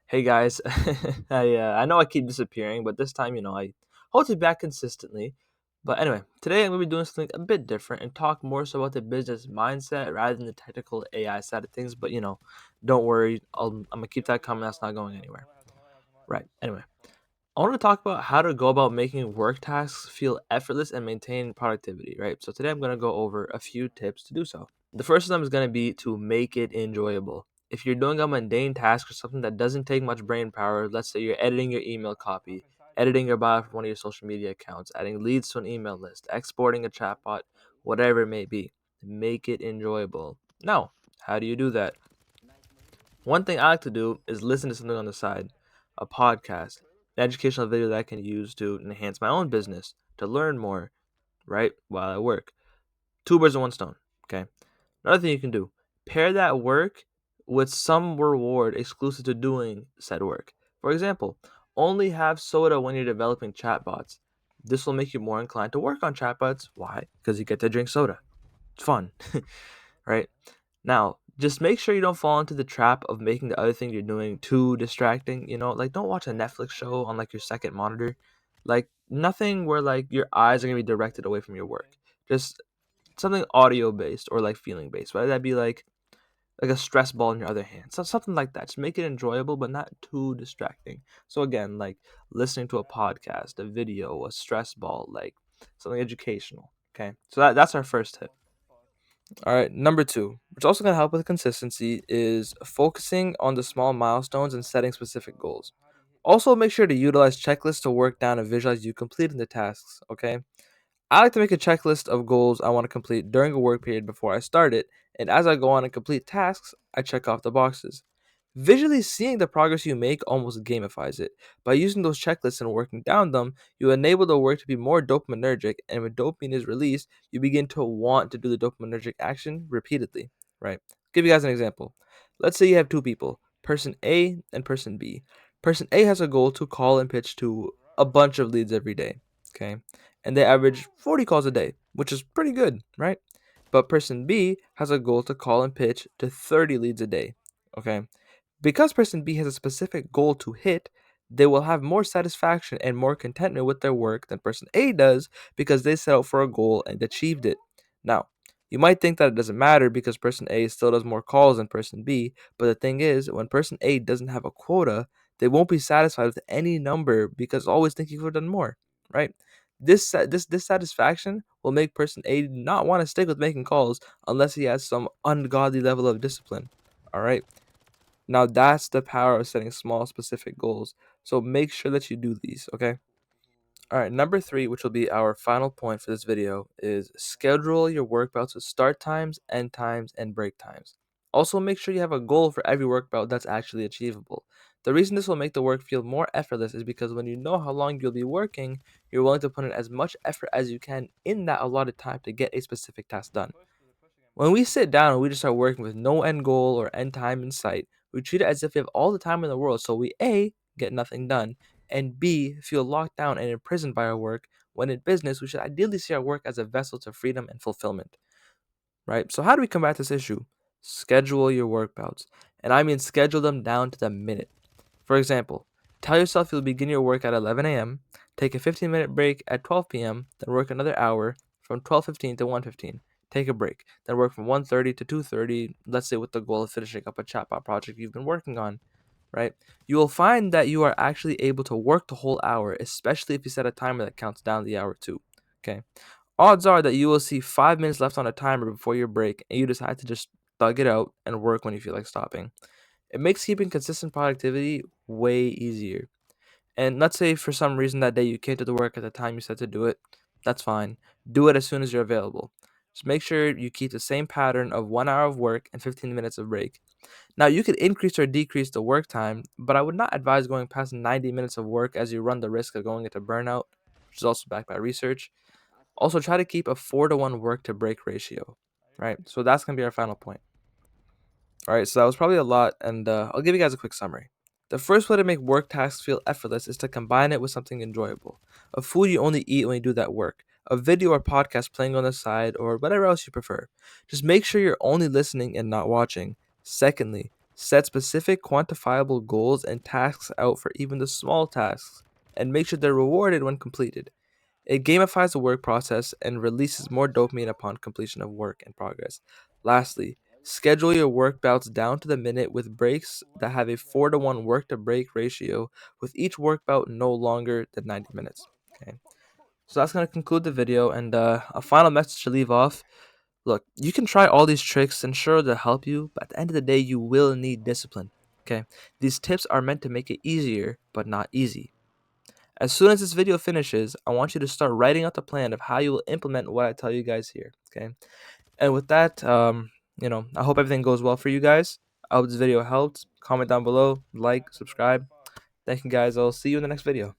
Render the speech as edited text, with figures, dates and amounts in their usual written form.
Hey guys, I know I keep disappearing, but this time, I hold it back consistently. But anyway, today I'm gonna be doing something a bit different and talk more so about the business mindset rather than the technical AI side of things. But don't worry, I'm gonna keep that coming. That's not going anywhere. Right. Anyway, I want to talk about how to go about making work tasks feel effortless and maintain productivity. Right. So today I'm gonna go over a few tips to do so. The first of them is going to be to make it enjoyable. If you're doing a mundane task or something that doesn't take much brain power, let's say you're editing your email copy, editing your bio for one of your social media accounts, adding leads to an email list, exporting a chatbot, whatever it may be, make it enjoyable. Now, how do you do that? One thing I like to do is listen to something on the side, a podcast, an educational video that I can use to enhance my own business, to learn more, right, while I work. Two birds with one stone, okay? Another thing you can do, pair that work with some reward exclusive to doing said work. For example, only have soda when you're developing chatbots. This will make you more inclined to work on chatbots. Why? Because you get to drink soda. It's fun, right? Now, just make sure you don't fall into the trap of making the other thing you're doing too distracting. Like don't watch a Netflix show on like your second monitor. Like nothing where like your eyes are gonna be directed away from your work. Just something audio based or like feeling based, whether that be like a stress ball in your other hand, so something like that. Just make it enjoyable but not too distracting. So again, like listening to a podcast, a video, a stress ball, like something educational. Okay, so that's our first tip. All right, number two, which also gonna help with consistency, is focusing on the small milestones and setting specific goals. Also, make sure to utilize checklists to work down and visualize you completing the tasks. Okay, I like to make a checklist of goals I want to complete during a work period before I start it, and as I go on and complete tasks, I check off the boxes. Visually seeing the progress you make almost gamifies it. By using those checklists and working down them, you enable the work to be more dopaminergic, and when dopamine is released, you begin to want to do the dopaminergic action repeatedly. Right? Give you guys an example. Let's say you have two people, person A and person B. Person A has a goal to call and pitch to a bunch of leads every day. Okay, and they average 40 calls a day, which is pretty good, right? But person B has a goal to call and pitch to 30 leads a day. Okay, because person B has a specific goal to hit, they will have more satisfaction and more contentment with their work than person A does because they set out for a goal and achieved it. Now, you might think that it doesn't matter because person A still does more calls than person B, but the thing is, when person A doesn't have a quota, they won't be satisfied with any number because always think you could have done more, right? This dissatisfaction will make person A not want to stick with making calls unless he has some ungodly level of discipline. All right. Now that's the power of setting small specific goals. So make sure that you do these, okay? All right, number 3, which will be our final point for this video, is schedule your work bouts with start times, end times, and break times. Also, make sure you have a goal for every work bout that's actually achievable. The reason this will make the work feel more effortless is because when you know how long you'll be working, you're willing to put in as much effort as you can in that allotted time to get a specific task done. When we sit down and we just start working with no end goal or end time in sight, we treat it as if we have all the time in the world, so we A, get nothing done, and B, feel locked down and imprisoned by our work, when in business, we should ideally see our work as a vessel to freedom and fulfillment, right? So, how do we combat this issue? Schedule your work bouts. And I mean schedule them down to the minute. For example, tell yourself you'll begin your work at 11 a.m., take a 15-minute break at 12 p.m., then work another hour from 12:15 to 1:15. Take a break, then work from 1:30 to 2:30, let's say with the goal of finishing up a chatbot project you've been working on, right? You will find that you are actually able to work the whole hour, especially if you set a timer that counts down the hour too. Okay. Odds are that you will see 5 minutes left on a timer before your break, and you decide to just thug it out and work when you feel like stopping. It makes keeping consistent productivity way easier. And let's say for some reason that day you can't do the work at the time you said to do it, that's fine. Do it as soon as you're available. Just make sure you keep the same pattern of 1 hour of work and 15 minutes of break. Now, you could increase or decrease the work time, but I would not advise going past 90 minutes of work as you run the risk of going into burnout, which is also backed by research. Also, try to keep a 4-to-1 work to break ratio, right? So that's going to be our final point. All right, so that was probably a lot, and I'll give you guys a quick summary. The first way to make work tasks feel effortless is to combine it with something enjoyable. A food you only eat when you do that work, a video or podcast playing on the side, or whatever else you prefer. Just make sure you're only listening and not watching. Secondly, Set specific quantifiable goals and tasks out for even the small tasks, and make sure they're rewarded when completed. It gamifies the work process and releases more dopamine upon completion of work and progress. Lastly, schedule your work bouts down to the minute with breaks that have a 4 to 1 work to break ratio, with each work bout no longer than 90 minutes. Okay. So that's going to conclude the video, and a final message to leave off. Look, you can try all these tricks and sure they'll help you, but at the end of the day, you will need discipline. Okay. These tips are meant to make it easier, but not easy. As soon as this video finishes, I want you to start writing out the plan of how you will implement what I tell you guys here. Okay. And with that, I hope everything goes well for you guys. I hope this video helped. Comment down below, like, subscribe. Thank you guys. I'll see you in the next video.